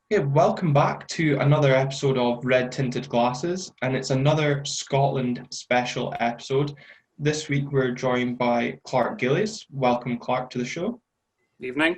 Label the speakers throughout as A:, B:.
A: Yeah, welcome back to another episode of Red Tinted Glasses, and it's another Scotland special episode. This week we're joined by Clark Gillies. Welcome, Clark, to the show.
B: Evening.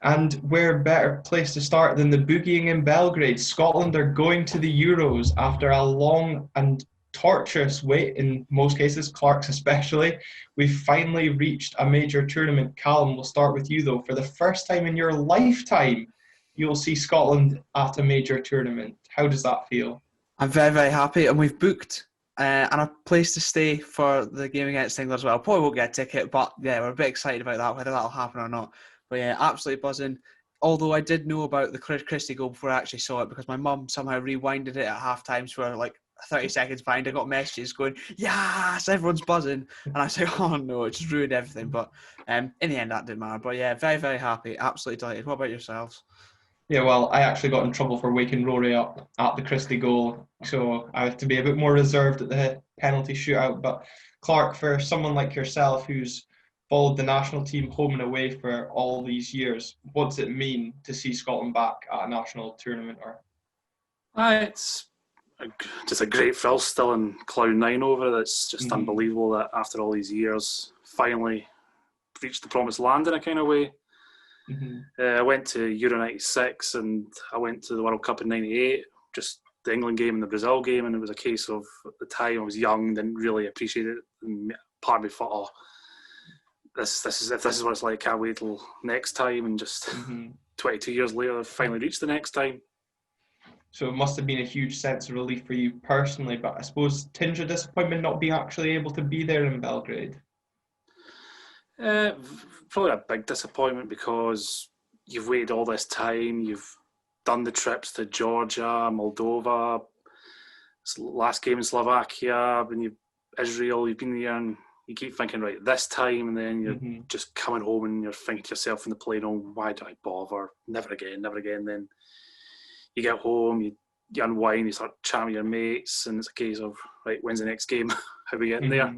A: And where better place to start than the boogieing in Belgrade? Scotland are going to the Euros after a long and torturous wait, in most cases, Clark's especially. We've finally reached a major tournament. Callum, we'll start with you though. For the first time in your lifetime, you'll see Scotland at a major tournament. How does that feel?
C: I'm very, very happy, and we've booked and a place to stay for the game against England as well. Probably won't get a ticket, but yeah, we're a bit excited about that, whether that'll happen or not. But yeah, absolutely buzzing. Although I did know about the Christie goal before I actually saw it, because my mum somehow rewinded it at half time, so we're like 30 seconds behind. I got messages going, yes, everyone's buzzing. And I said, oh no, it just ruined everything. But in the end, that didn't matter. But yeah, very, very happy. Absolutely delighted. What about yourselves?
A: Yeah, well, I actually got in trouble for waking Rory up at the Christie goal, so I have to be a bit more reserved at the penalty shootout. But Clark, for someone like yourself who's followed the national team home and away for all these years, what does it mean to see Scotland back at a national tournament?
B: It's just a great thrill still in Cloud 9 over it. It's just unbelievable that after all these years, finally reached the promised land in a kind of way. I went to Euro 96 and I went to the World Cup in 98, just the England game and the Brazil game, and it was a case of, at the time I was young, didn't really appreciate it, and part of me thought, oh, this is if this is what it's like, can't wait till next time, and just 22 years later I've finally reached the next time.
A: So it must have been a huge sense of relief for you personally, but I suppose tinge of disappointment not being actually able to be there in Belgrade.
B: Probably a big disappointment, because you've waited all this time, you've done the trips to Georgia, Moldova, last game in Slovakia, Israel, you've been there, and you keep thinking, right, this time, and then you're just coming home and you're thinking to yourself in the plane, oh, why did I bother? Never again, never again. Then you get home, you unwind, you start chatting with your mates, and it's a case of, right, when's the next game? How are we getting there?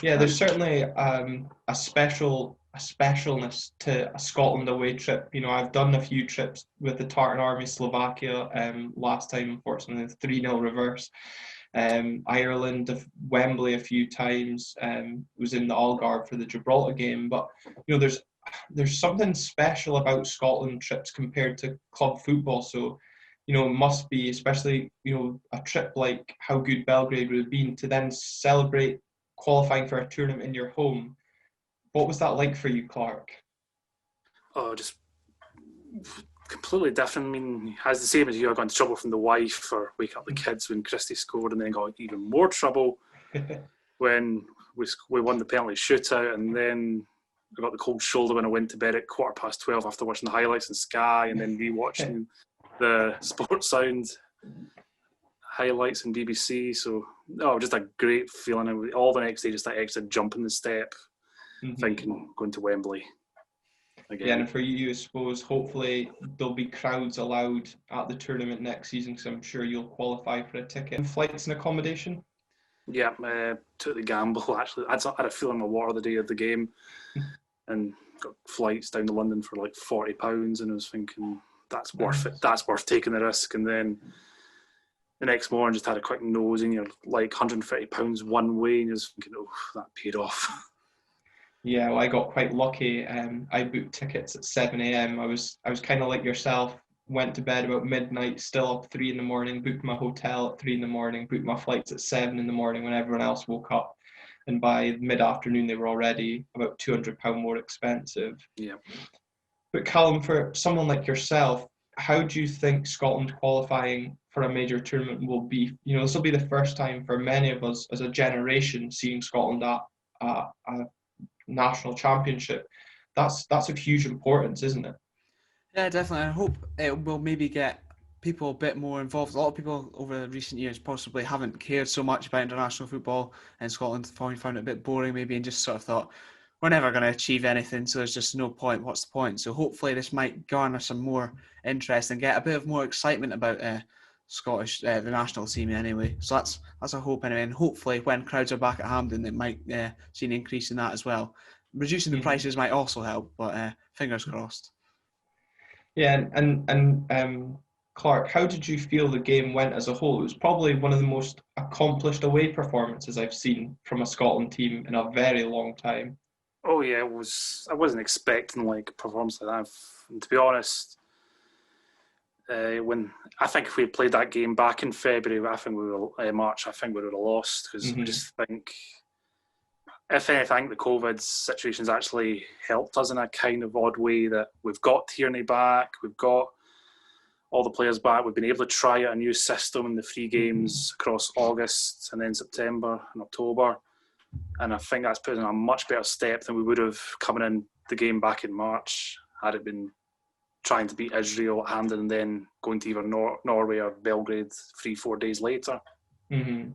A: Yeah, there's certainly a specialness to a Scotland away trip. You know, I've done a few trips with the Tartan Army, Slovakia. Last time, unfortunately, the 3-0 reverse. Ireland, Wembley a few times. Was in the Algarve for the Gibraltar game. But you know, there's something special about Scotland trips compared to club football. So, you know, it must be, especially, you know, a trip like how good Belgrade would have been, to then celebrate qualifying for a tournament in your home. What was that like for you, Clark?
B: Oh, just completely different. I mean, as the same as you, I got into trouble from the wife for waking up the kids when Christie scored, and then got even more trouble when we won the penalty shootout, and then I got the cold shoulder when I went to bed at 12:15 after watching the highlights in Sky, and then rewatching the Sports Sound highlights in BBC. So, just a great feeling. All the next day, just that extra jump in the step, thinking going to Wembley again.
A: Yeah, and for you, I suppose, hopefully there'll be crowds allowed at the tournament next season, because I'm sure you'll qualify for a ticket. And flights and accommodation?
B: Yeah, took the gamble, actually. I had a feel in my water the day of the game, and got flights down to London for like £40, and I was thinking, that's worth it. That's worth taking the risk. And then the next morning, just had a quick nose, and you're like £130 one way, and you're just thinking, oh, that paid off.
A: Yeah, well, I got quite lucky. I booked tickets at 7 a.m. I was kind of like yourself. Went to bed about midnight, still up 3 in the morning. Booked my hotel at 3 in the morning. Booked my flights at 7 in the morning when everyone else woke up. And by mid-afternoon, they were already about £200 more expensive.
B: Yeah.
A: But Callum, for someone like yourself, how do you think Scotland qualifying for a major tournament will be? You know, this will be the first time for many of us as a generation seeing Scotland at a national championship. That's of huge importance, isn't it?
C: Yeah, definitely. I hope it will maybe get people a bit more involved. A lot of people over recent years possibly haven't cared so much about international football in Scotland, found it a bit boring maybe, and just sort of thought, we're never going to achieve anything, so there's just no point. What's the point? So hopefully this might garner some more interest and get a bit of more excitement about the national team anyway. So that's a hope anyway. And hopefully when crowds are back at Hampden, it might see an increase in that as well. Reducing the prices might also help, but fingers crossed.
A: Yeah, and Clark, how did you feel the game went as a whole? It was probably one of the most accomplished away performances I've seen from a Scotland team in a very long time.
B: Oh yeah, it was. I wasn't expecting like a performance like that. And to be honest, when I think if we had played that game back in February, I think we were March. I think we would have lost because I just think, if anything, the COVID situation's actually helped us in a kind of odd way that we've got Tierney back, we've got all the players back. We've been able to try out a new system in the 3 games across August and then September and October. And I think that's put in a much better step than we would have coming in the game back in March had it been trying to beat Israel at Hampden and then going to either Norway or Belgrade 3-4 days later.
A: Mm-hmm.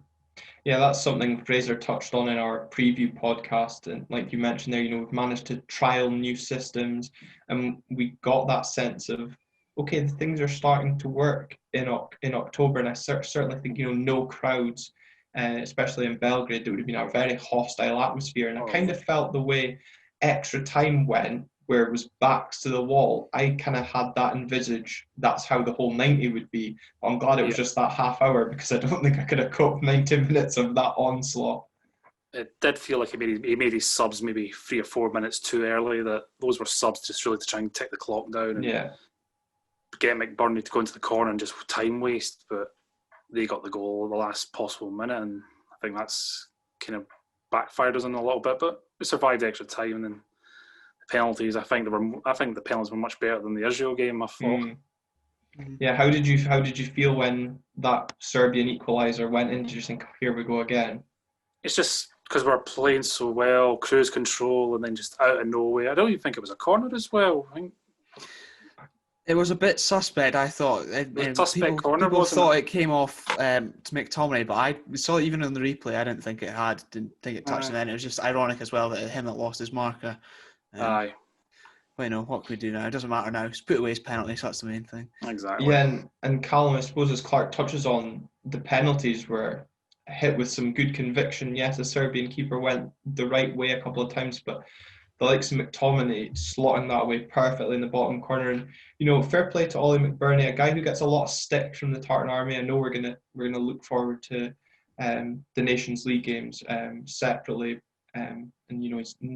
A: Yeah, that's something Fraser touched on in our preview podcast. And like you mentioned there, we've managed to trial new systems, and we got that sense of, okay, the things are starting to work in October. And I certainly think, no crowds, especially in Belgrade, there would have been a very hostile atmosphere. And I kind of felt the way extra time went, where it was backs to the wall, I kind of had that envisage. That's how the whole 90 would be. I'm glad it was just that half hour, because I don't think I could have coped 90 minutes of that onslaught.
B: It did feel like he made his subs maybe 3 or 4 minutes too early. That those were subs just really to try and tick the clock down and get McBurney to go into the corner and just time waste. But they got the goal at the last possible minute, and I think that's kind of backfired us on a little bit. But we survived extra time, and then penalties. I think the penalties were much better than the Israel game, I thought.
A: Yeah, how did you feel when that Serbian equaliser went in? Did you think, here we go again?
B: It's just because we're playing so well, cruise control, and then just out of nowhere. I don't even think it was a corner as well. I think
C: it was a bit suspect, I thought. People thought it came off to McTominay, but I saw it even in the replay. I didn't think it had. Didn't think it touched him then. It was just ironic as well that him that lost his marker.
B: Aye.
C: Well, what can we do now? It doesn't matter now. He's put away his penalty, so that's the main thing.
B: Exactly.
A: Yeah, and Callum, I suppose, as Clark touches on, the penalties were hit with some good conviction. Yes, the Serbian keeper went the right way a couple of times, but the likes of McTominay slotting that away perfectly in the bottom corner. And fair play to Ollie McBurney, a guy who gets a lot of stick from the Tartan Army. I know we're gonna look forward to the Nations League games separately. And he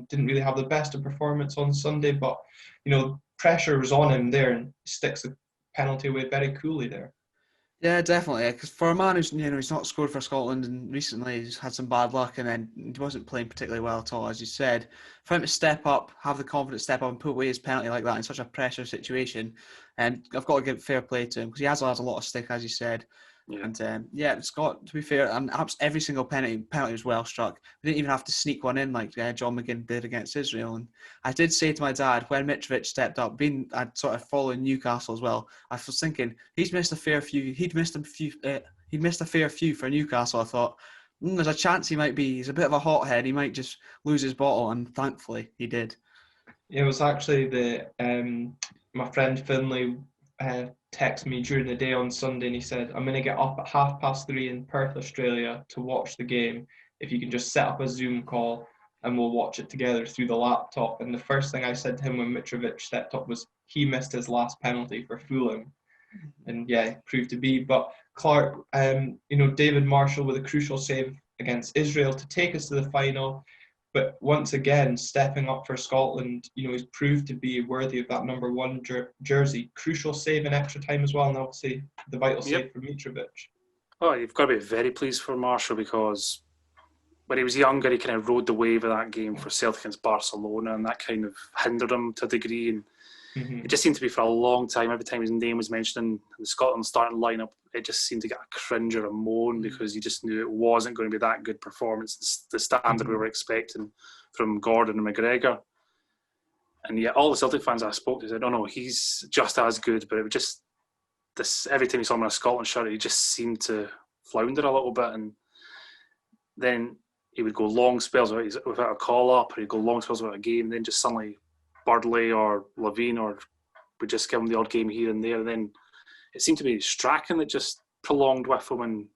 A: didn't really have the best of performance on Sunday, but pressure was on him there, and he sticks the penalty away very coolly there.
C: Yeah, definitely. Because for a man who's he's not scored for Scotland and recently he's had some bad luck, and then he wasn't playing particularly well at all, as you said. For him to step up, have the confidence, step up and put away his penalty like that in such a pressure situation, and I've got to give fair play to him because he has had a lot of stick, as you said. Yeah. And Scott, to be fair, and every single penalty was well struck. We didn't even have to sneak one in like John McGinn did against Israel. And I did say to my dad when Mitrovic stepped up, I'd sort of following Newcastle as well. I was thinking he's missed a fair few. He'd missed a fair few for Newcastle. I thought there's a chance he's a bit of a hothead. He might just lose his bottle, and thankfully he did.
A: It was actually my friend Finlay texted me during the day on Sunday, and he said, I'm going to get up at 3:30 in Perth, Australia to watch the game. If you can just set up a Zoom call and we'll watch it together through the laptop. And the first thing I said to him when Mitrovic stepped up was he missed his last penalty for Fulham. And yeah, it proved to be. But Clark, David Marshall with a crucial save against Israel to take us to the final. But once again, stepping up for Scotland, he's proved to be worthy of that number 1 jersey. Crucial save in extra time as well, and obviously the vital save for Mitrovic.
B: Oh, you've got to be very pleased for Marshall, because when he was younger, he kind of rode the wave of that game for Celtic against Barcelona, and that kind of hindered him to a degree. And it just seemed to be for a long time, every time his name was mentioned in the Scotland starting lineup, it just seemed to get a cringe or a moan, because you just knew it wasn't going to be that good performance, the standard we were expecting from Gordon and McGregor. And yet all the Celtic fans I spoke to said, no, he's just as good, but it was just every time you saw him in a Scotland shirt, he just seemed to flounder a little bit, and then he would go long spells without a call-up, or he'd go long spells without a game, and then just suddenly Birdley or Levine or would just give him the odd game here and there. And then it seemed to be Strachan that just prolonged with him. And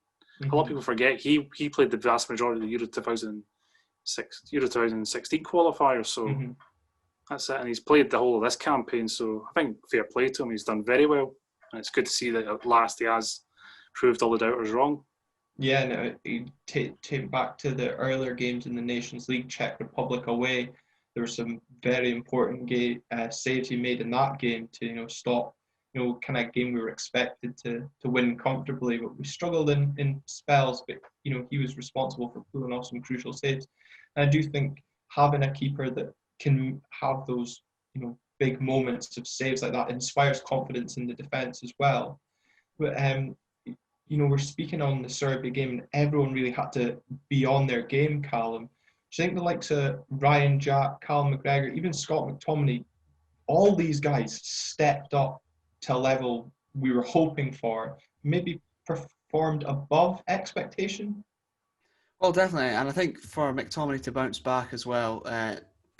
B: a lot of people forget he played the vast majority of the Euro 2016 qualifiers. So That's it, and he's played the whole of this campaign, so I think fair play to him. He's done very well, and it's good to see that at last he has proved all the doubters wrong.
A: Yeah, no, you take back to the earlier games in the Nations League, Czech Republic away. There were some very important saves he made in that game to stop kind of game we were expected to win comfortably, but we struggled in spells. But he was responsible for pulling off some crucial saves. And I do think having a keeper that can have those big moments of saves like that inspires confidence in the defence as well. But we're speaking on the Serbia game, and everyone really had to be on their game, Callum. Do you think the likes of Ryan Jack, Callum McGregor, even Scott McTominay, all these guys stepped up to a level we were hoping for, maybe performed above expectation?
C: Well, definitely, and I think for McTominay to bounce back as well,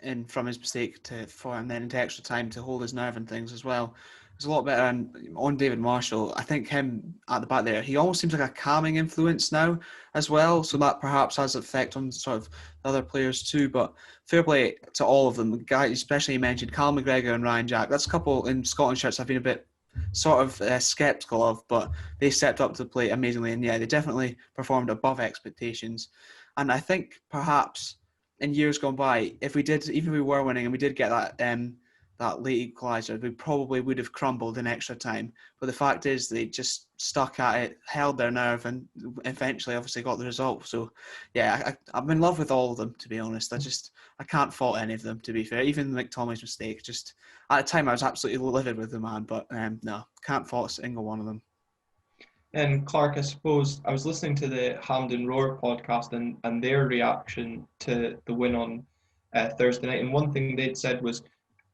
C: and from his mistake and then into extra time to hold his nerve and things as well, it's a lot better. And on David Marshall, I think him at the back there, he almost seems like a calming influence now as well. So that perhaps has an effect on sort of the other players too. But fair play to all of them. The guy, especially you mentioned, Callum McGregor and Ryan Jack. That's a couple in Scotland shirts I've been a bit sort of sceptical of, but they stepped up to the plate amazingly. And yeah, they definitely performed above expectations. And I think perhaps in years gone by, even if we were winning and we did get that late equaliser, we probably would have crumbled in extra time. But the fact is, they just stuck at it, held their nerve, and eventually, obviously, got the result. So, yeah, I'm in love with all of them, to be honest. I can't fault any of them, to be fair. Even McTominay's mistake, just at the time, I was absolutely livid with the man. But no, can't fault a single one of them.
A: And Clark, I suppose I was listening to the Hampden Roar podcast and their reaction to the win on Thursday night, and one thing they'd said was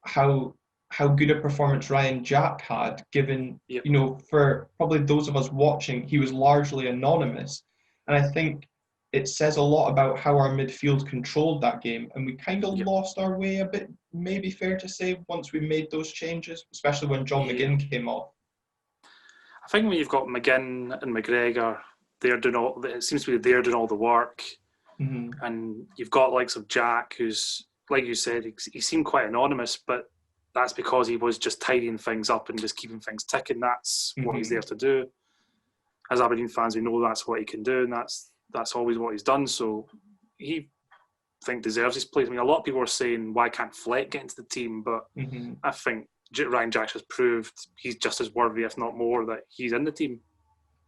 A: how good a performance Ryan Jack had, given for probably those of us watching, he was largely anonymous, and I think it says a lot about how our midfield controlled that game, and we kind of lost our way a bit, maybe fair to say, once we made those changes, especially when John McGinn came off.
B: I think when you've got McGinn and McGregor, it seems to be they're doing all the work, and you've got likes of Jack, who's, like you said, he seemed quite anonymous, but that's because he was just tidying things up and just keeping things ticking. That's what he's there to do. As Aberdeen fans, we know that's what he can do, and that's always what he's done. So he, I think, deserves his place. I mean, a lot of people are saying, why can't Fleck get into the team? But I think Ryan Jack has proved he's just as worthy, if not more, that he's in the team.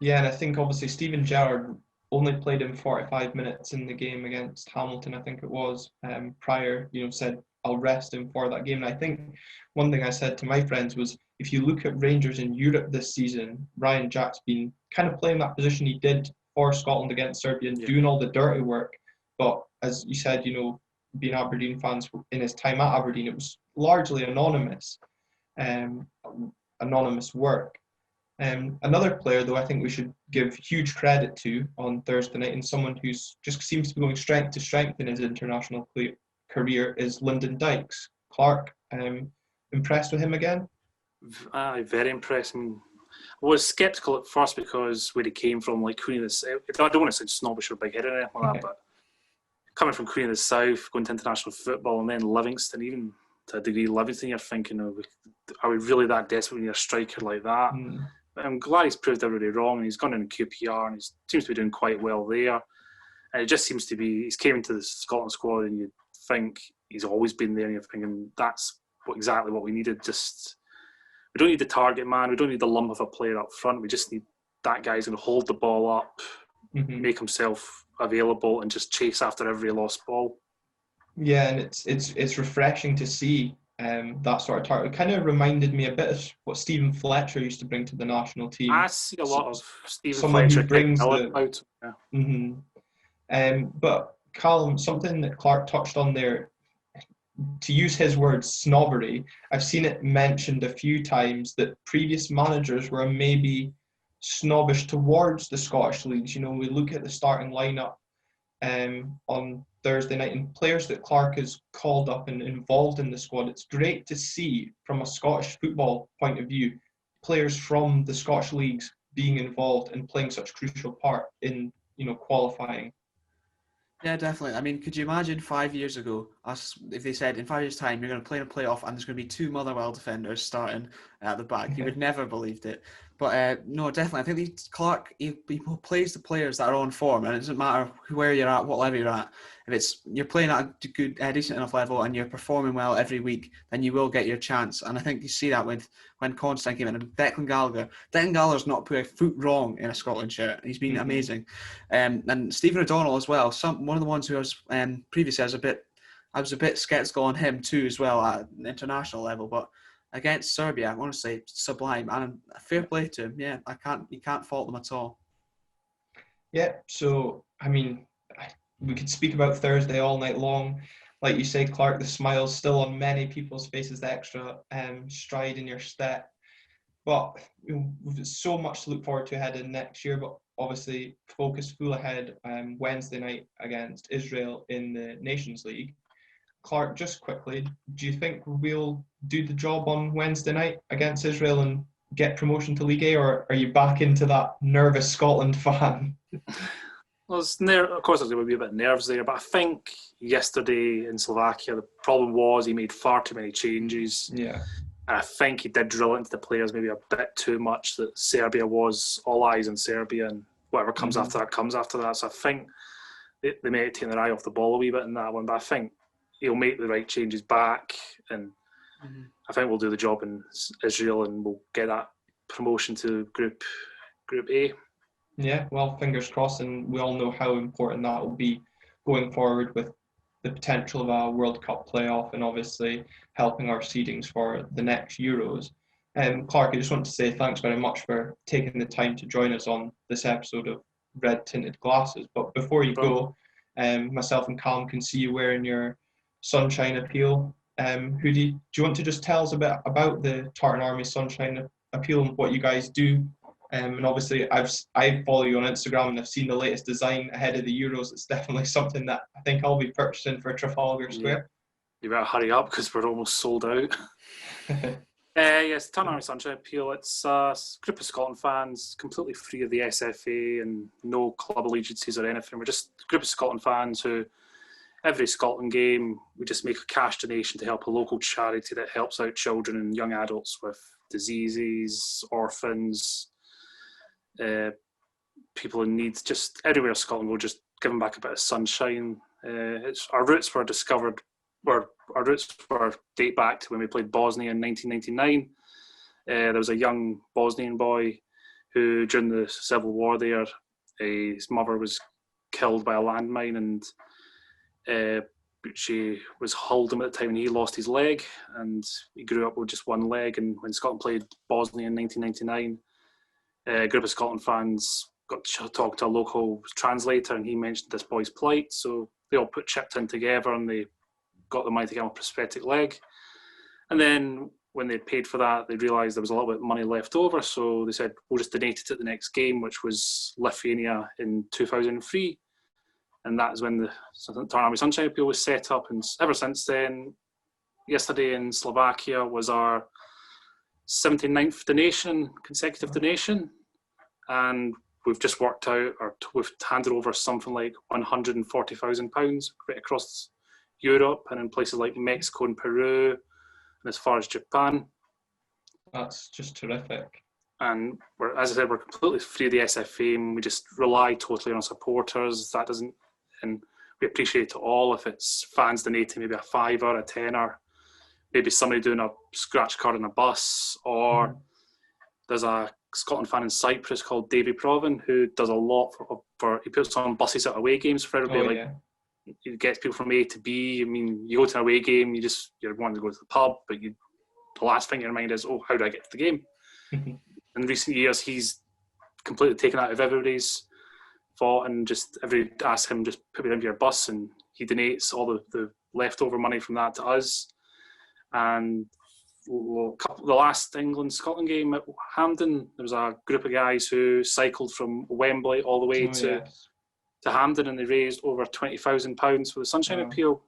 B: Yeah,
A: and I think obviously Stephen Gerrard only played him 45 minutes in the game against Hamilton, I think it was, prior, said, I'll rest him for that game. And I think one thing I said to my friends was, if you look at Rangers in Europe this season, Ryan Jack's been kind of playing that position he did for Scotland against Serbia and doing all the dirty work. But as you said, being Aberdeen fans, in his time at Aberdeen, it was largely anonymous work. Another player, though, I think we should give huge credit to on Thursday night, and someone who's just seems to be going strength to strength in his international career, is Lyndon Dykes. Clark, impressed with him again?
B: Very impressed. I was sceptical at first because where he came from, like Queen of the South. I don't want to sound snobbish or big-headed or anything like that, but coming from Queen of the South, going to international football, and then Livingston, even to a degree, Livingston, you're thinking, are we really that desperate when you're a striker like that? But I'm glad he's proved everybody wrong, and he's gone in QPR, and he seems to be doing quite well there. And it just seems to be, he's came into the Scotland squad, and you think he's always been there, and you're thinking that's exactly what we needed. We don't need the target man, we don't need the lump of a player up front, we just need that guy who's going to hold the ball up, make himself available, and just chase after every lost ball. Yeah, and it's refreshing to see that sort of target. It kind of reminded me a bit of what Stephen Fletcher used to bring to the national team. I see a lot of Stephen Fletcher who brings out. But Callum, something that Clark touched on there, to use his words, snobbery. I've seen it mentioned a few times that previous managers were maybe snobbish towards the Scottish leagues. We look at the starting lineup on Thursday night, and players that Clark has called up and involved in the squad. It's great to see, from a Scottish football point of view, players from the Scottish leagues being involved and playing such a crucial part in qualifying.
C: Yeah, definitely. I mean, could you imagine 5 years ago, us if they said in 5 years' time you're going to play in a playoff and there's going to be two Motherwell defenders starting at the back? You would never believed it. But no, definitely. I think Clark he plays the players that are on form, and it doesn't matter where you're at, what level you're at. If you're playing at a good, decent enough level and you're performing well every week, then you will get your chance. And I think you see that with when Constantine came in and Declan Gallagher. Declan Gallagher's not put a foot wrong in a Scotland shirt. He's been amazing. And Stephen O'Donnell as well. One of the ones who I was previously I was a bit sceptical on him too as well at an international level, but against Serbia, honestly, sublime and fair play to him. Yeah, you can't fault them at all.
A: Yeah, so I mean, we could speak about Thursday all night long. Like you say, Clark, the smile's still on many people's faces, the extra stride in your step. But we've so much to look forward to ahead in next year, but obviously focus full ahead Wednesday night against Israel in the Nations League. Clark, just quickly, do you think we'll do the job on Wednesday night against Israel and get promotion to League A, or are you back into that nervous Scotland fan?
B: Well, of course, there would be a bit of nerves there, but I think yesterday in Slovakia, the problem was he made far too many changes.
A: Yeah.
B: And I think he did drill into the players maybe a bit too much that Serbia was all eyes on Serbia, and whatever comes after that comes after that. So I think they may have taken their eye off the ball a wee bit in that one, but I think he'll make the right changes back, and I think we'll do the job in Israel and we'll get that promotion to Group A.
A: Yeah, well, fingers crossed, and we all know how important that will be going forward with the potential of a World Cup playoff and obviously helping our seedings for the next Euros. Clark, I just want to say thanks very much for taking the time to join us on this episode of Red Tinted Glasses. But before you go, myself and Callum can see you wearing your Sunshine Appeal hoodie. Do you want to just tell us a bit about the Tartan Army Sunshine Appeal and what you guys do? And obviously, I follow you on Instagram and I've seen the latest design ahead of the Euros. It's definitely something that I think I'll be purchasing for Trafalgar Square.
B: You better hurry up because we're almost sold out. Yes, Tartan Army Sunshine Appeal. It's a group of Scotland fans, completely free of the SFA and no club allegiances or anything. We're just a group of Scotland fans who, every Scotland game, we just make a cash donation to help a local charity that helps out children and young adults with diseases, orphans, people in need. Just everywhere Scotland go, just giving back a bit of sunshine. Our roots date back to when we played Bosnia in 1999. There was a young Bosnian boy who, during the civil war there, his mother was killed by a landmine, and she was holding him at the time, and he lost his leg, and he grew up with just one leg. And when Scotland played Bosnia in 1999, a group of Scotland fans got to talk to a local translator, and he mentioned this boy's plight. So they all chipped in together, and they got the money to get him a prosthetic leg. And then when they'd paid for that, they realised there was a little bit of money left over. So they said, we'll just donate it at the next game, which was Lithuania in 2003. And that's when the Tartan Army Sunshine Appeal was set up. And ever since then, yesterday in Slovakia was our 79th consecutive donation. And we've just worked out, or we've handed over something like £140,000 right across Europe and in places like Mexico and Peru and as far as Japan.
A: That's just terrific.
B: And as I said, we're completely free of the SFA, and we just rely totally on our supporters. And we appreciate it all. If it's fans donating maybe a £5, a tenner, maybe somebody doing a scratch card on a bus, or there's a Scotland fan in Cyprus called Davy Proven who does a lot for he puts on buses at away games for everybody. He gets people from A to B. I mean, you go to an away game, you're wanting to go to the pub, but the last thing in your mind is, oh, how do I get to the game? In recent years, he's completely taken out of everybody's thought, and just ask him, just put me into your bus, and he donates all the leftover money from that to us. And the last England-Scotland game at Hampden, there was a group of guys who cycled from Wembley all the way to Hampden, and they raised over £20,000 for the Sunshine Appeal.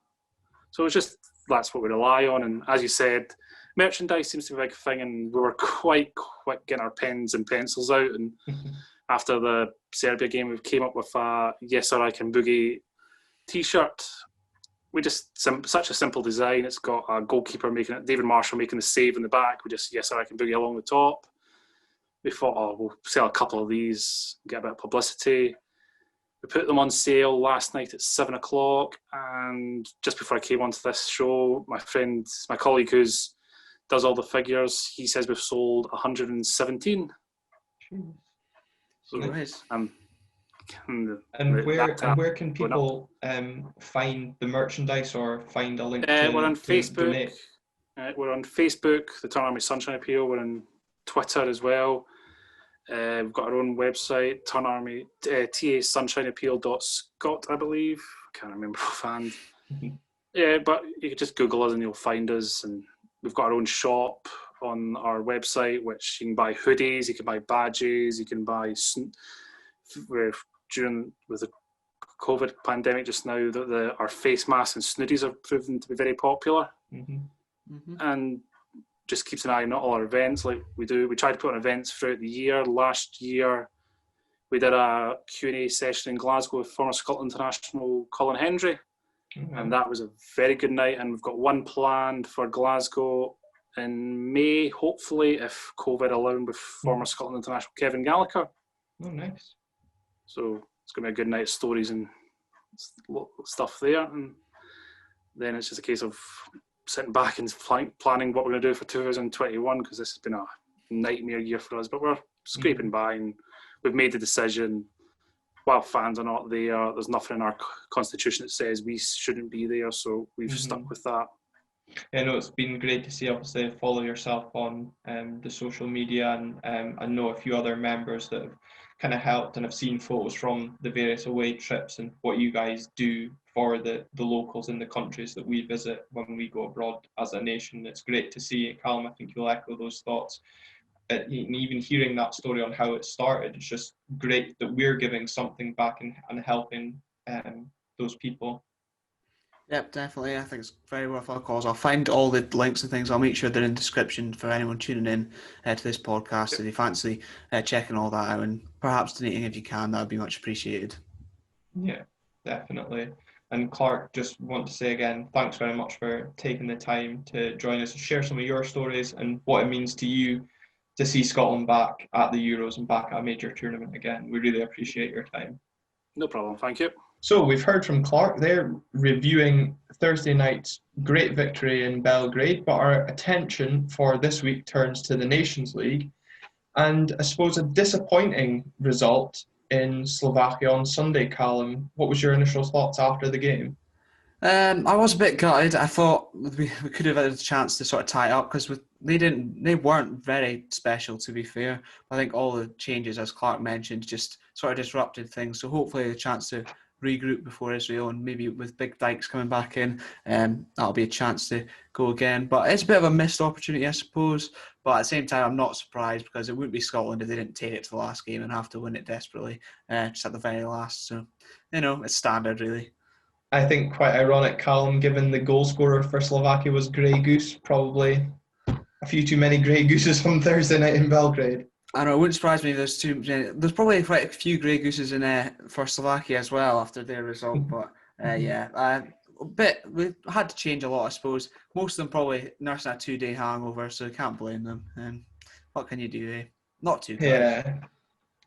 B: So it's just, that's what we rely on. And as you said, merchandise seems to be a big thing, and we were quite quick getting our pens and pencils out. And after the Serbia game, we came up with a Yes Sir I Can Boogie T-shirt, we just such a simple design. It's got a goalkeeper making it, David Marshall making the save in the back. We just, yes sir, I can boogie along the top. We thought, oh, we'll sell a couple of these, get a bit of publicity. We put them on sale last night at 7:00, and just before I came onto this show, my colleague who does all the figures, he says we've sold 117. So,
C: Nice.
A: Where can people find the merchandise or find a link to
B: we're on Facebook.
A: Donate?
B: We're on Facebook, the Tartan Army Sunshine Appeal. We're on Twitter as well. We've got our own website, Tartan Army, TASunshineappeal.scot, I believe. I can't remember offhand. Yeah, but you can just Google us and you'll find us. And we've got our own shop on our website, which you can buy hoodies, you can buy badges, you can buy with the COVID pandemic just now, that our face masks and snoodies are proven to be very popular. And just keeps an eye on all our events like we do. We try to put on events throughout the year. Last year we did a Q&A session in Glasgow with former Scotland international Colin Hendry, and that was a very good night. And we've got one planned for Glasgow in May, hopefully, if COVID allowing, with former Scotland international Kevin Gallagher.
A: Oh, nice.
B: So it's going to be a good night of stories and stuff there. And then it's just a case of sitting back and planning what we're going to do for 2021, because this has been a nightmare year for us. But we're scraping by, and we've made the decision. While fans are not there, there's nothing in our constitution that says we shouldn't be there, so we've stuck with that.
A: I know it's been great to see, obviously, follow yourself on the social media, and I know a few other members that have kind of helped and have seen photos from the various away trips and what you guys do for the locals in the countries that we visit when we go abroad as a nation. It's great to see. Callum, I think you'll echo those thoughts. And even hearing that story on how it started, it's just great that we're giving something back and helping those people.
C: Yep, definitely. I think it's very worthwhile cause. I'll find all the links and things. I'll make sure they're in the description for anyone tuning in to this podcast. If you fancy checking all that out and perhaps donating if you can, that would be much appreciated.
A: Yeah, definitely. And Clark, just want to say again, thanks very much for taking the time to join us and share some of your stories and what it means to you to see Scotland back at the Euros and back at a major tournament again. We really appreciate your time.
B: No problem, thank you.
A: So we've heard from Clark there reviewing Thursday night's great victory in Belgrade, but our attention for this week turns to the Nations League and I suppose a disappointing result in Slovakia on Sunday. Callum, what was your initial thoughts after the game?
C: I was a bit gutted. I thought we could have had a chance to sort of tie it up because they weren't very special, to be fair. I think all the changes, as Clark mentioned, just sort of disrupted things. So hopefully a chance to regroup before Israel, and maybe with Big Dykes coming back in, that'll be a chance to go again. But it's a bit of a missed opportunity, I suppose. But at the same time, I'm not surprised because it wouldn't be Scotland if they didn't take it to the last game and have to win it desperately, just at the very last. So, it's standard, really.
A: I think quite ironic, Callum, given the goal scorer for Slovakia was Grey Goose, probably a few too many Grey Gooses on Thursday night in Belgrade.
C: I know, it wouldn't surprise me if there's too many. There's probably quite a few Grey Gooses in for Slovakia as well after their result, but we had to change a lot, I suppose. Most of them probably nursing a 2-day hangover, so can't blame them. And what can you do, eh? Not too bad.
A: Yeah.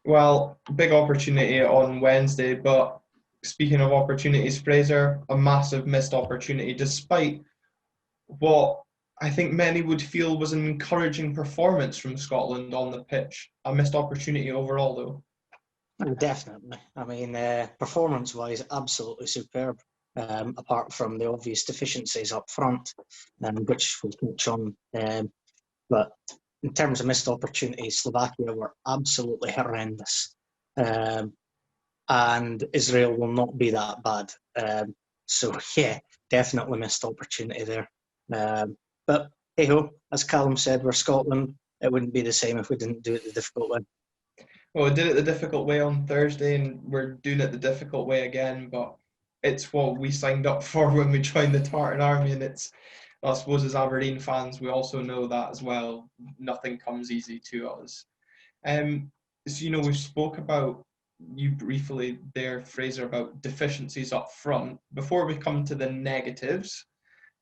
A: Well, big opportunity on Wednesday, but speaking of opportunities, Fraser, a massive missed opportunity, despite what I think many would feel was an encouraging performance from Scotland on the pitch. A missed opportunity overall, though.
D: Definitely. I mean, performance-wise, absolutely superb, apart from the obvious deficiencies up front, which we'll touch on. But in terms of missed opportunities, Slovakia were absolutely horrendous. And Israel will not be that bad. So, yeah, definitely missed opportunity there. But hey-ho, as Callum said, we're Scotland. It wouldn't be the same if we didn't do it the difficult way.
A: Well, we did it the difficult way on Thursday, and we're doing it the difficult way again, but it's what we signed up for when we joined the Tartan Army, and I suppose as Aberdeen fans, we also know that as well. Nothing comes easy to us. So, we spoke about you briefly there, Fraser, about deficiencies up front. Before we come to the negatives,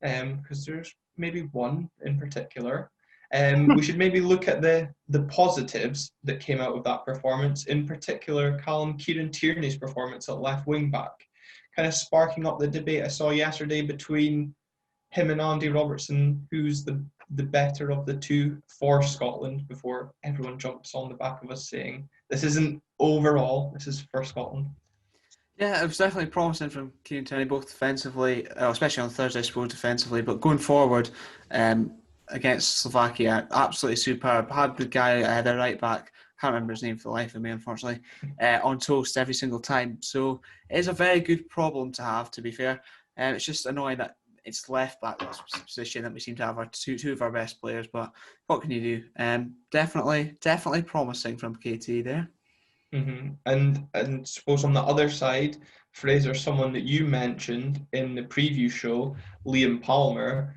A: because there's maybe one in particular, we should maybe look at the positives that came out of that performance. In particular, Kieran Tierney's performance at left wing back, kind of sparking up the debate I saw yesterday between him and Andy Robertson, who's the better of the two for Scotland, before everyone jumps on the back of us saying this isn't overall, this is for Scotland.
C: Yeah, it was definitely promising from Kieran Tierney, both defensively, especially on Thursday, I suppose, defensively, but going forward against Slovakia, absolutely superb. Had the guy, the right back, can't remember his name for the life of me, unfortunately, on toast every single time. So it is a very good problem to have, to be fair. It's just annoying that it's left back position that we seem to have our two of our best players, but what can you do? Definitely promising from KT there.
A: Mm-hmm. And suppose on the other side, Fraser, someone that you mentioned in the preview show, Liam Palmer,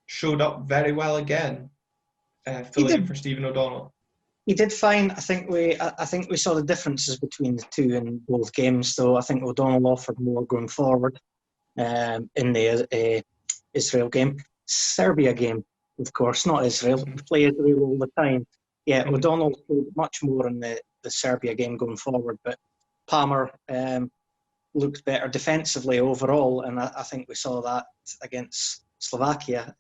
A: showed up very well again, filling in for Stephen O'Donnell.
D: He did fine. I think we saw the differences between the two in both games, though. I think O'Donnell offered more going forward in the Israel game. Serbia game, of course, not Israel.
A: Mm-hmm.
D: We play Israel all the time. Yeah,
A: Mm-hmm.
D: O'Donnell showed much more in the Serbia game going forward, but Palmer looked better defensively overall, and I think we saw that against Slovakia.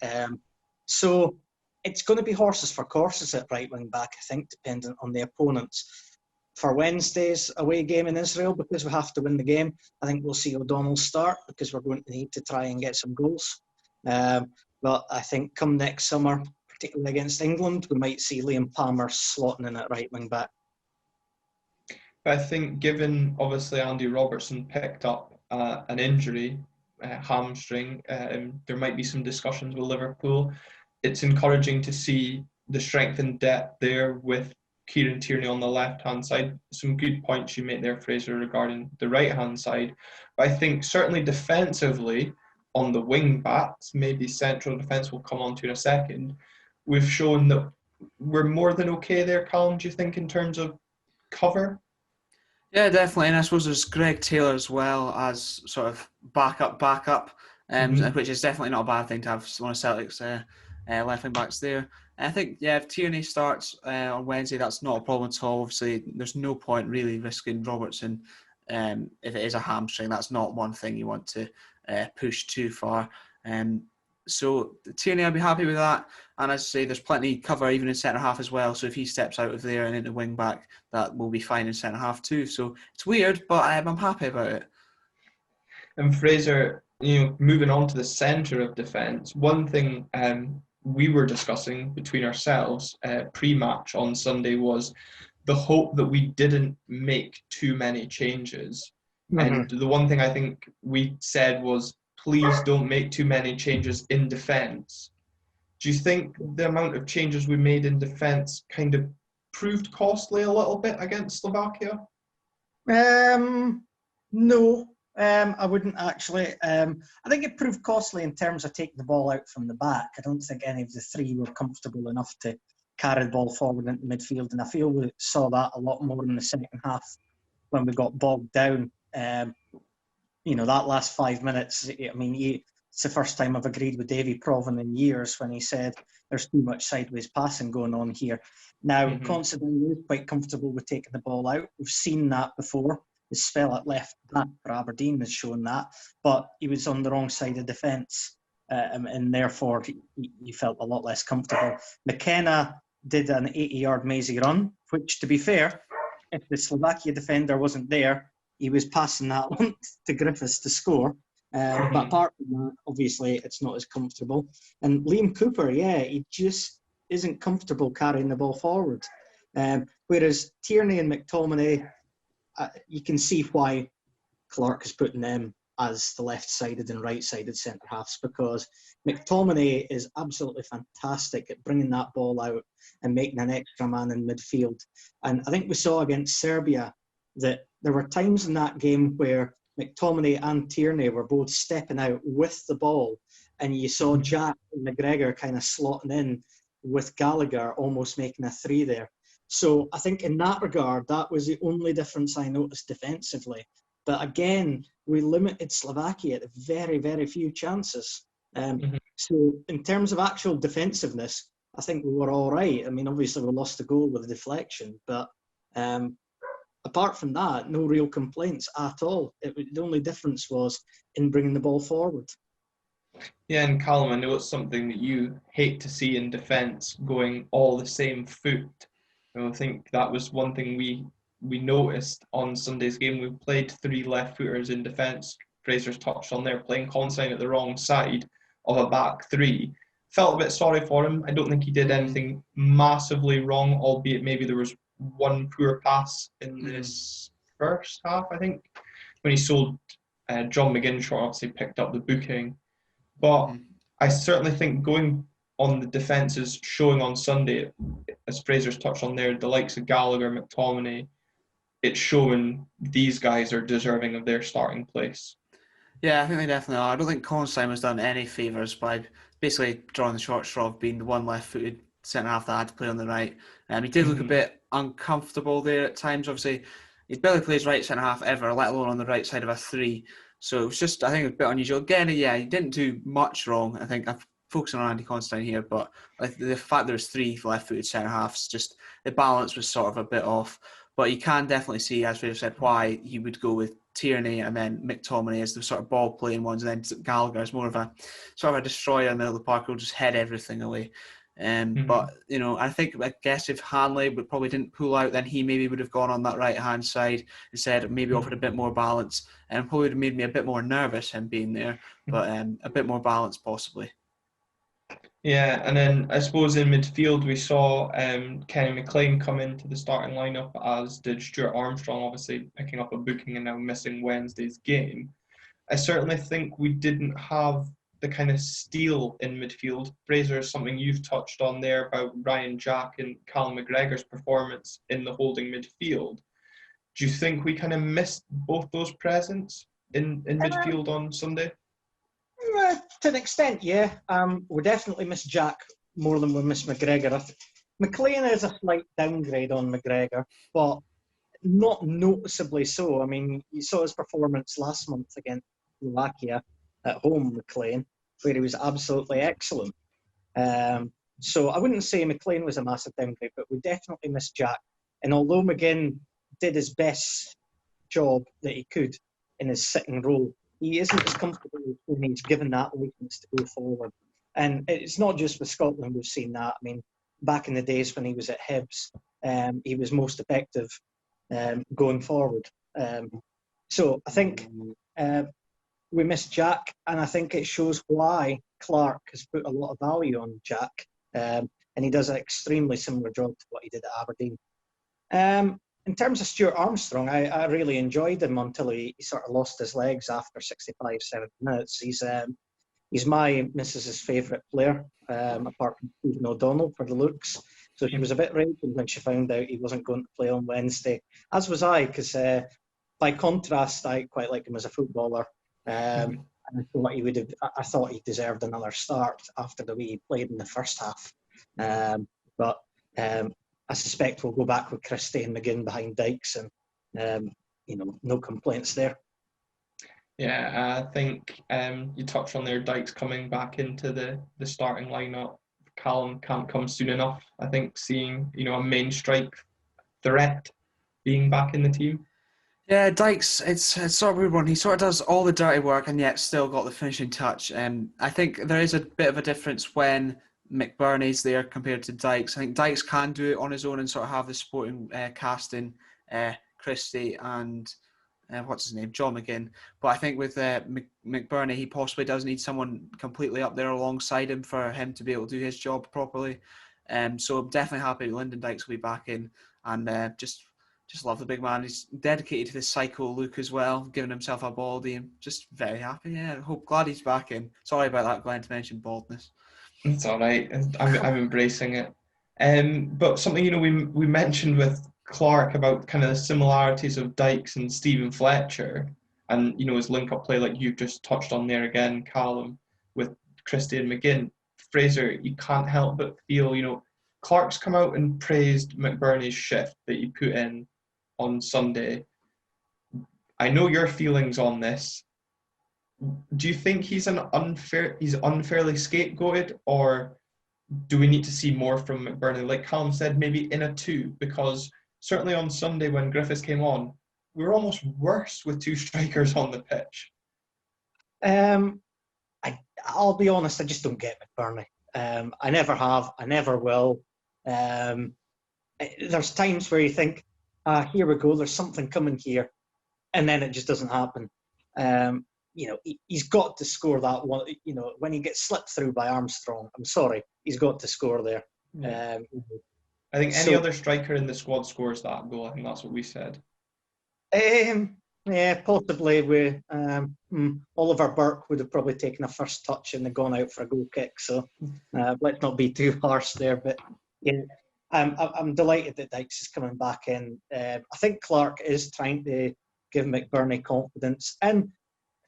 D: So it's going to be horses for courses at right wing back, I think, dependent on the opponents. For Wednesday's away game in Israel, because we have to win the game, I think we'll see O'Donnell start because we're going to need to try and get some goals. But I think come next summer, particularly against England, we might see Liam Palmer slotting in at right wing back.
A: I think given obviously Andy Robertson picked up an injury, hamstring, there might be some discussions with Liverpool. It's encouraging to see the strength and depth there with Kieran Tierney on the left-hand side. Some good points you make there, Fraser, regarding the right-hand side. But I think certainly defensively, on the wing-backs, maybe central defence we'll come on to in a second, we've shown that we're more than okay there, Callum, do you think, in terms of cover?
C: Yeah, definitely. And I suppose there's Greg Taylor as well as sort of backup, which is definitely not a bad thing to have one of Celtic's left wing backs there. And I think, yeah, if Tierney starts on Wednesday, that's not a problem at all. Obviously, there's no point really risking Robertson if it is a hamstring. That's not one thing you want to push too far. So Tierney, I'd be happy with that. And as I say, there's plenty cover even in centre half as well. So if he steps out of there and into wing back, that will be fine in centre half too. So it's weird, but I'm happy about it.
A: And Fraser, moving on to the centre of defence, one thing we were discussing between ourselves pre-match on Sunday was the hope that we didn't make too many changes. Mm-hmm. And the one thing I think we said was, please don't make too many changes in defence. Do you think the amount of changes we made in defence kind of proved costly a little bit against Slovakia?
D: No, I wouldn't actually. I think it proved costly in terms of taking the ball out from the back. I don't think any of the three were comfortable enough to carry the ball forward into midfield, and I feel we saw that a lot more in the second half when we got bogged down. That last 5 minutes, I mean, it's the first time I've agreed with Davy Provan in years when he said there's too much sideways passing going on here. Now, Considine is quite comfortable with taking the ball out. We've seen that before. His spell at left back for Aberdeen has shown that, but he was on the wrong side of defence, and therefore he felt a lot less comfortable. McKenna did an 80-yard mazy run, which, to be fair, if the Slovakia defender wasn't there, he was passing that one to Griffiths to score. But apart from that, obviously, it's not as comfortable. And Liam Cooper, he just isn't comfortable carrying the ball forward. Whereas Tierney and McTominay, you can see why Clark is putting them as the left-sided and right-sided centre-halves, because McTominay is absolutely fantastic at bringing that ball out and making an extra man in midfield. And I think we saw against Serbia that there were times in that game where McTominay and Tierney were both stepping out with the ball, and you saw Jack and McGregor kind of slotting in with Gallagher, almost making a three there. So I think in that regard, that was the only difference I noticed defensively. But again, we limited Slovakia to very, very few chances. So in terms of actual defensiveness, I think we were all right. I mean, obviously we lost the goal with a deflection, but apart from that, no real complaints at all. The only difference was in bringing the ball forward.
A: Yeah, and Callum, I know it's something that you hate to see in defence, going all the same foot. I think that was one thing we noticed on Sunday's game. We played 3 left-footers in defence. Fraser's touched on there, playing Consign at the wrong side of a back 3. Felt a bit sorry for him. I don't think he did anything massively wrong, albeit maybe there was one poor pass in this first half, I think, when he sold John McGinn short, obviously picked up the booking. But I certainly think going on the defences showing on Sunday, as Fraser's touched on there, the likes of Gallagher, McTominay, it's showing these guys are deserving of their starting place.
C: Yeah, I think they definitely are. I don't think Constein has done any favours by basically drawing the short straw of being the one left-footed centre-half that had to play on the right. He did look a bit uncomfortable there at times. Obviously, he barely plays right centre-half ever, let alone on the right side of a 3. So it was just, I think, a bit unusual. Again, yeah, he didn't do much wrong. I think I'm focusing on Andy Constein here, but the fact there's 3 left-footed centre-halves, just the balance was sort of a bit off. But you can definitely see, as Fraser said, why he would go with Tierney and then McTominay as the sort of ball-playing ones, and then Gallagher is more of a sort of a destroyer in the middle of the park who'll just head everything away. But, I guess if Hanley probably didn't pull out, then he maybe would have gone on that right-hand side instead, maybe offered a bit more balance, and probably would have made me a bit more nervous, him being there, but a bit more balance possibly.
A: Yeah, and then I suppose in midfield we saw Kenny Mclean come into the starting lineup, as did Stuart Armstrong, obviously picking up a booking and now missing Wednesday's game. I certainly think we didn't have the kind of steel in midfield. Fraser, is something you've touched on there about Ryan Jack and Callum McGregor's performance in the holding midfield. Do you think we kind of missed both those presents in midfield on Sunday?
D: To an extent, yeah. We definitely miss Jack more than we miss McGregor. McLean is a slight downgrade on McGregor, but not noticeably so. I mean, you saw his performance last month against Slovakia at home, McLean, where he was absolutely excellent. So I wouldn't say McLean was a massive downgrade, but we definitely miss Jack. And although McGinn did his best job that he could in his sitting role, he isn't as comfortable when he's given that license to go forward. And it's not just with Scotland we've seen that. I mean, back in the days when he was at Hibs, he was most effective going forward. So I think we miss Jack, and I think it shows why Clark has put a lot of value on Jack, and he does an extremely similar job to what he did at Aberdeen. In terms of Stuart Armstrong, I really enjoyed him until he sort of lost his legs after 65, 70 minutes. He's my missus's favourite player, apart from Stephen O'Donnell for the looks. So she was a bit raging when she found out he wasn't going to play on Wednesday, as was I, because by contrast, I quite like him as a footballer. And I thought he deserved another start after the way he played in the first half. But I suspect we'll go back with Christie and McGinn behind Dykes, and no complaints there.
A: Yeah, I think you touched on there, Dykes coming back into the starting lineup. Callum can't come soon enough. I think seeing a main strike threat being back in the team.
C: Yeah, Dykes, it's sort of a weird one. He sort of does all the dirty work and yet still got the finishing touch. I think there is a bit of a difference when McBurney's there compared to Dykes. I think Dykes can do it on his own and sort of have the supporting casting, Christie and what's his name, John McGinn. But I think with McBurney, he possibly does need someone completely up there alongside him for him to be able to do his job properly. So I'm definitely happy Lyndon Dykes will be back in, and just love the big man. He's dedicated to the psycho look as well, giving himself a baldy, and just very happy. Yeah, glad he's back in. Sorry about that, Glenn, to mention baldness.
A: It's all right. I'm embracing it. But something we mentioned with Clark about kind of the similarities of Dykes and Stephen Fletcher, and his link-up play, like you've just touched on there again, Callum, with Christie and McGinn. Fraser, you can't help but feel Clark's come out and praised McBurney's shift that he put in on Sunday. I know your feelings on this. Do you think he's unfairly scapegoated, or do we need to see more from McBurney? Like Callum said, maybe in a 2, because certainly on Sunday when Griffiths came on, we were almost worse with 2 strikers on the pitch.
D: I'll be honest, I just don't get McBurney. I never have, I never will. There's times where you think, here we go, there's something coming here, and then it just doesn't happen. He's got to score that one. When he gets slipped through by Armstrong, I'm sorry, he's got to score there.
A: Yeah. I think any other striker in the squad scores that goal. I think that's what we said.
D: Yeah, possibly. Oliver Burke would have probably taken a first touch and gone out for a goal kick. So let's not be too harsh there. But yeah, I'm delighted that Dykes is coming back in. I think Clark is trying to give McBurney confidence. And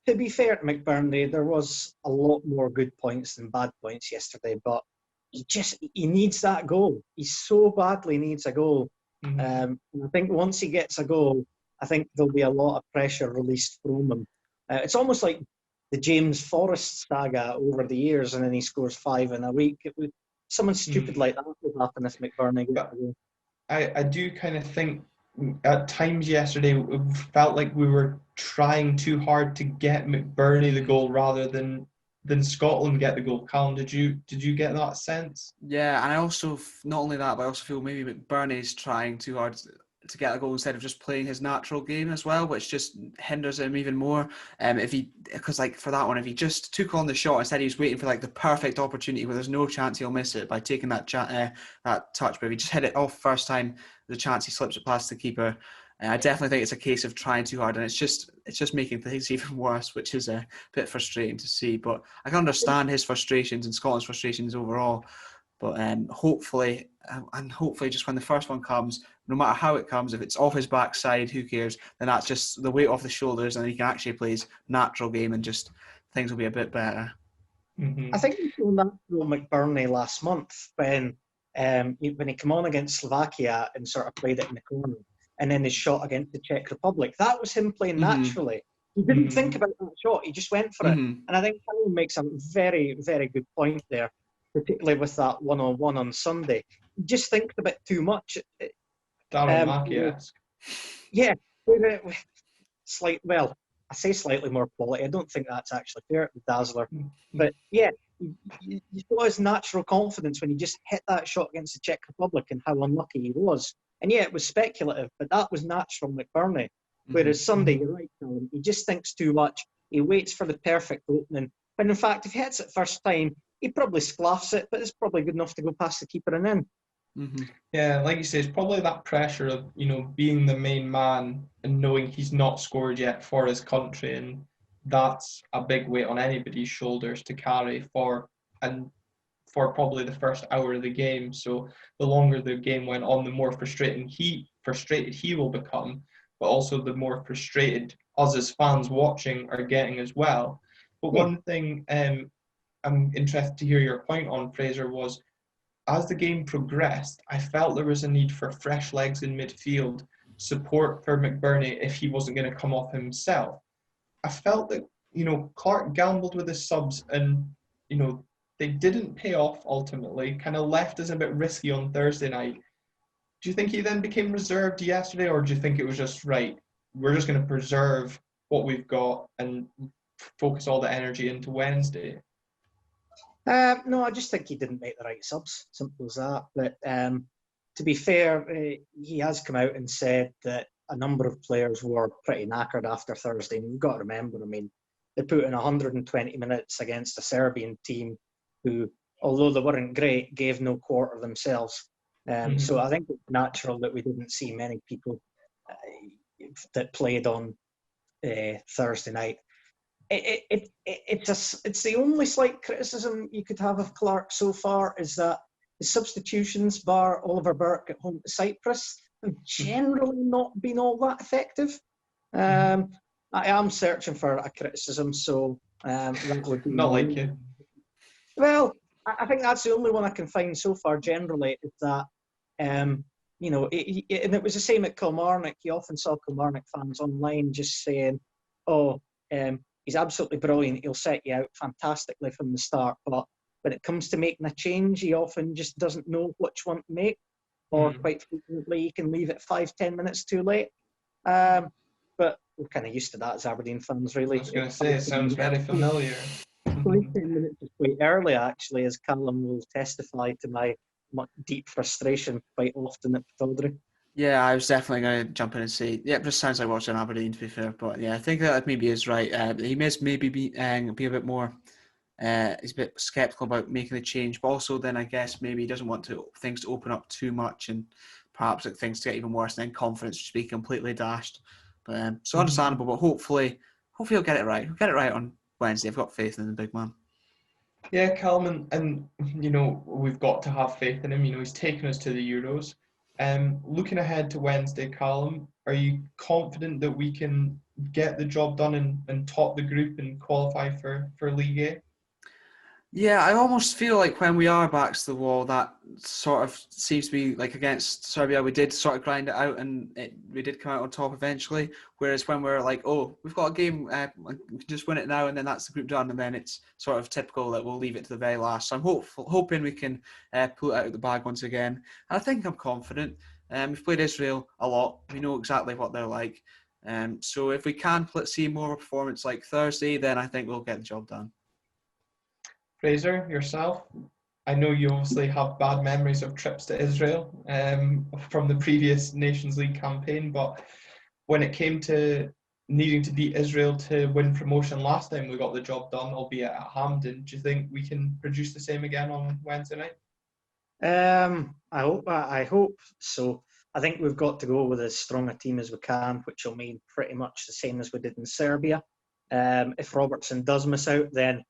D: to be fair to McBurney, there was a lot more good points than bad points yesterday. But he needs that goal. He so badly needs a goal.
A: Mm-hmm.
D: And I think once he gets a goal, I think there'll be a lot of pressure released from him. It's almost like the James Forrest saga over the years, and then he scores 5 in a week. Something stupid like that will happen if McBurney gets a goal.
A: I do kind of think at times yesterday it felt like we were trying too hard to get McBurney the goal rather than Scotland get the goal. Callum, did you get that sense?
C: Yeah, and I also, not only that, but I also feel maybe McBurney's trying too hard to get a goal instead of just playing his natural game as well, which just hinders him even more. Because for that one, if he just took on the shot instead, he was waiting for like the perfect opportunity where there's no chance he'll miss it by taking that touch. But if he just hit it off first time, there's a chance he slips it past the keeper. I definitely think it's a case of trying too hard, and it's just making things even worse, which is a bit frustrating to see. But I can understand his frustrations and Scotland's frustrations overall. But hopefully, just when the first one comes, no matter how it comes, if it's off his backside, who cares? Then that's just the weight off the shoulders, and he can actually play his natural game, and just things will be a bit better.
A: Mm-hmm.
D: I think we saw natural McBurney last month when he came on against Slovakia and sort of played it in the corner, and then his shot against the Czech Republic. That was him playing naturally. He didn't think about that shot. He just went for it. And I think Callum makes a very, very good point there, particularly with that one-on-one on Sunday. He just thinks a bit too much.
A: Darren Mackie-esque.
D: Yeah. I say slightly more quality. I don't think that's actually fair to the Dazzler. But yeah, you saw his natural confidence when he just hit that shot against the Czech Republic and how unlucky he was. And yeah, it was speculative, but that was natural McBurney. Whereas Sunday, you're right, Callum, he just thinks too much. He waits for the perfect opening. But in fact, if he hits it first time, he probably sklaffs it, but it's probably good enough to go past the keeper and in.
A: Yeah, like you say, it's probably that pressure of, being the main man and knowing he's not scored yet for his country, and that's a big weight on anybody's shoulders to carry for probably the first hour of the game. So the longer the game went on, the more frustrated he will become, but also the more frustrated us as fans watching are getting as well. But one thing I'm interested to hear your point on, Fraser, was as the game progressed, I felt there was a need for fresh legs in midfield, support for McBurney if he wasn't going to come off himself. I felt that, Clark gambled with his subs and, they didn't pay off ultimately, kind of left us a bit risky on Thursday night. Do you think he then became reserved yesterday, or do you think it was just, right, we're just going to preserve what we've got and focus all the energy into Wednesday?
D: No, I just think he didn't make the right subs. Simple as that. But to be fair, he has come out and said that a number of players were pretty knackered after Thursday. And you've got to remember, they put in 120 minutes against a Serbian team who, although they weren't great, gave no quarter themselves. So I think it's natural that we didn't see many people that played on Thursday night. It's the only slight criticism you could have of Clark so far is that his substitutions, bar Oliver Burke at home to Cyprus, have generally not been all that effective. I am searching for a criticism, so that would be
A: not like you.
D: Well, I think that's the only one I can find so far. Generally, is that and it was the same at Kilmarnock. You often saw Kilmarnock fans online just saying, "Oh, he's absolutely brilliant. He'll set you out fantastically from the start." But when it comes to making a change, he often just doesn't know which one to make, or quite frequently he can leave it 5-10 minutes too late. But we're kind of used to that as Aberdeen fans, really.
A: I was going to say, it sounds very familiar.
D: 5-10 minutes is quite early, actually, as Callum will testify to my deep frustration quite often at Pittodrie.
C: Yeah, I was definitely going to jump in and say, yeah, it just sounds like watching Aberdeen, to be fair. But yeah, I think that maybe is right. He may maybe be a bit more, he's a bit sceptical about making the change, but also then I guess maybe he doesn't want things to open up too much and perhaps like things to get even worse and then confidence just be completely dashed. But so understandable, but hopefully he'll get it right. He'll get it right on Wednesday. I've got faith in the big man.
A: Yeah, Callum, and we've got to have faith in him. He's taken us to the Euros. Looking ahead to Wednesday, Callum, are you confident that we can get the job done and top the group and qualify for League A?
C: Yeah, I almost feel like when we are backs to the wall, that sort of seems to be like against Serbia, we did sort of grind it out and we did come out on top eventually. Whereas when we're like, oh, we've got a game, we can just win it now and then that's the group done. And then it's sort of typical that we'll leave it to the very last. So I'm hoping we can pull it out of the bag once again. And I think I'm confident. We've played Israel a lot. We know exactly what they're like. So if we can see more performance like Thursday, then I think we'll get the job done.
A: Fraser, yourself? I know you obviously have bad memories of trips to Israel from the previous Nations League campaign, but when it came to needing to beat Israel to win promotion last time, we got the job done, albeit at Hampden. Do you think we can produce the same again on Wednesday night?
D: I hope so. I think we've got to go with as strong a team as we can, which will mean pretty much the same as we did in Serbia. If Robertson does miss out, then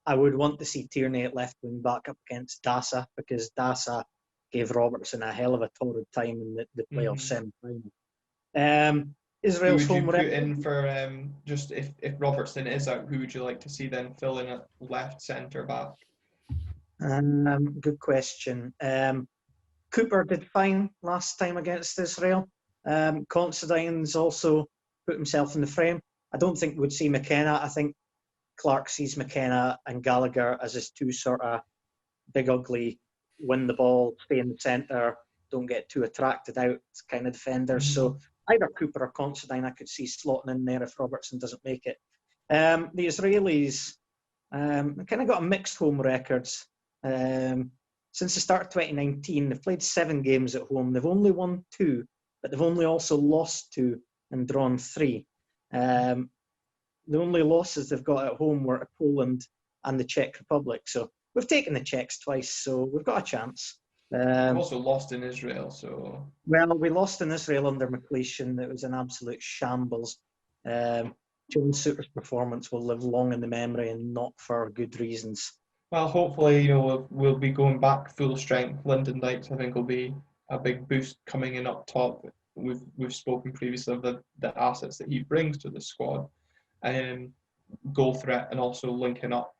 D: I would want to see Tierney at left wing back up against Dasa, because Dasa gave Robertson a hell of a torrid time in the playoff semi-final. Israel's
A: who would you
D: home
A: put
D: record
A: in for just if Robertson is out? Who would you like to see then fill in at left centre back?
D: Good question. Cooper did fine last time against Israel. Considine's also put himself in the frame. I don't think we'd see McKenna. I think Clark sees McKenna and Gallagher as his two sort of big, ugly, win the ball, stay in the centre, don't get too attracted out kind of defenders. So either Cooper or Considine I could see slotting in there if Robertson doesn't make it. The Israelis kind of got a mixed home records. Since the start of 2019, they've played 7 games at home. They've only won 2, but they've only also lost 2 and drawn 3. The only losses they've got at home were to Poland and the Czech Republic. So we've taken the Czechs twice, so we've got a chance.
A: We've also lost in Israel, so...
D: Well, we lost in Israel under Mclean. It was an absolute shambles. John Souttar's performance will live long in the memory and not for good reasons.
A: Well, hopefully, we'll be going back full strength. Lyndon Dykes, I think, will be a big boost coming in up top. We've spoken previously of the assets that he brings to the squad. Goal threat and also linking up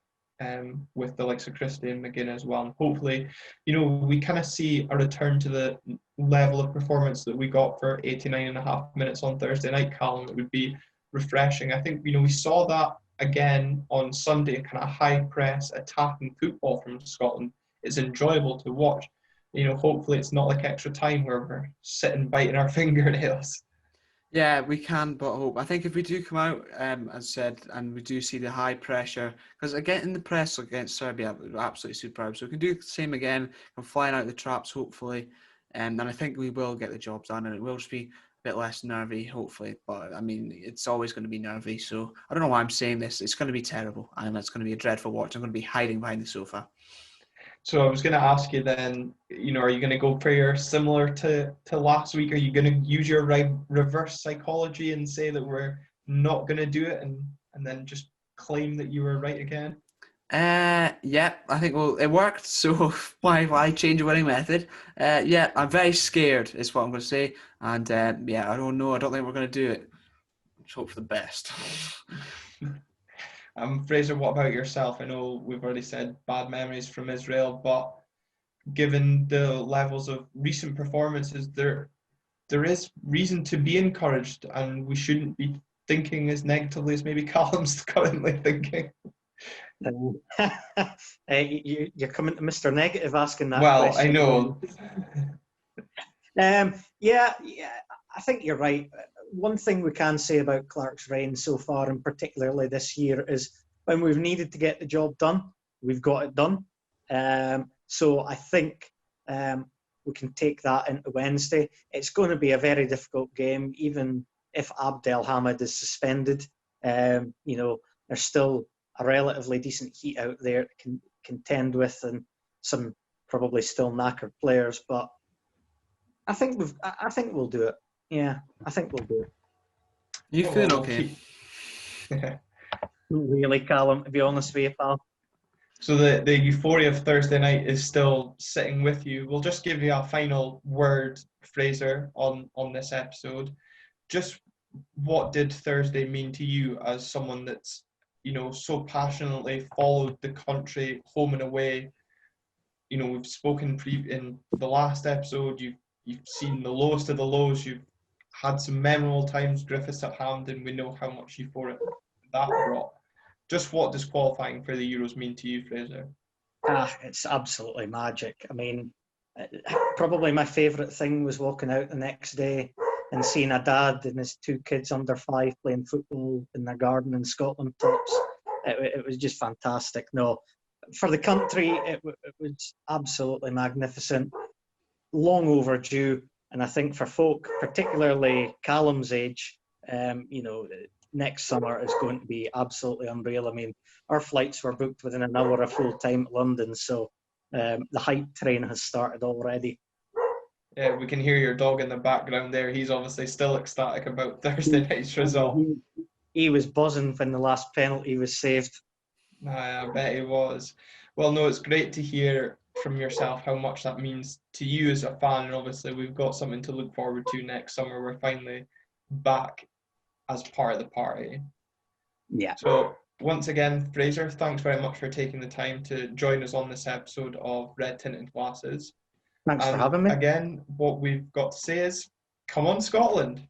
A: with the likes of Christie and McGinn as well. And hopefully, we kind of see a return to the level of performance that we got for 89.5 minutes on Thursday night, Callum. It would be refreshing. I think, we saw that again on Sunday, kind of high press attacking football from Scotland. It's enjoyable to watch. Hopefully it's not like extra time where we're sitting biting our fingernails.
C: Yeah, we can but hope. I think if we do come out, as said, and we do see the high pressure, because again in the press against Serbia, we're absolutely superb. So we can do the same again, and flying out the traps, hopefully. And I think we will get the job done, and it will just be a bit less nervy, hopefully. But I mean, it's always going to be nervy. So I don't know why I'm saying this. It's going to be terrible, and it's going to be a dreadful watch. I'm going to be hiding behind the sofa.
A: So I was going to ask you then, are you going to go for your similar to last week? Are you going to use your reverse psychology and say that we're not going to do it and then just claim that you were right again?
C: Yeah, I think it worked. So why change a winning method? Yeah, I'm very scared is what I'm going to say. And yeah, I don't know. I don't think we're going to do it. Let's hope for the best.
A: Fraser, what about yourself? I know we've already said bad memories from Israel, but given the levels of recent performances, there is reason to be encouraged, and we shouldn't be thinking as negatively as maybe Callum's currently thinking.
D: You're coming to Mr. Negative asking that
A: Well,
D: question.
A: I know.
D: Yeah, I think you're right. One thing we can say about Clark's reign so far, and particularly this year, is when we've needed to get the job done, we've got it done. So I think we can take that into Wednesday. It's going to be a very difficult game, even if Abdel Hamid is suspended. You know, there's still a relatively decent heat out there to contend with, and some probably still knackered players. But I think we'll do it. Yeah, I think we'll do it.
C: You feeling okay?
D: Really, Callum, to be honest with you, pal.
A: So the euphoria of Thursday night is still sitting with you. We'll just give you a final word, Fraser, on this episode. Just what did Thursday mean to you as someone that's, you know, so passionately followed the country home and away? You know, we've spoken in the last episode. You've seen the lowest of the lows. You've had some memorable times, Griffiths at Hampden. We know how much euphoria that brought. Just what does qualifying for the Euros mean to you, Fraser?
D: It's absolutely magic. I mean, probably my favourite thing was walking out the next day and seeing a dad and his 2 kids under 5 playing football in their garden in Scotland tops. It was just fantastic. No, for the country, it was absolutely magnificent. Long overdue. And I think for folk, particularly Callum's age, you know, next summer is going to be absolutely unreal. I mean, our flights were booked within an hour of full time at London, so the hype train has started already.
A: Yeah, we can hear your dog in the background there. He's obviously still ecstatic about Thursday night's result.
D: He was buzzing when the last penalty was saved.
A: I bet he was. Well, no, it's great to hear from yourself how much that means to you as a fan, and obviously we've got something to look forward to next summer. We're finally back as part of the party.
D: Yeah.
A: So once again, Fraser, thanks very much for taking the time to join us on this episode of Red Tinted Glasses.
D: Thanks for having me.
A: Again, what we've got to say is, come on, Scotland.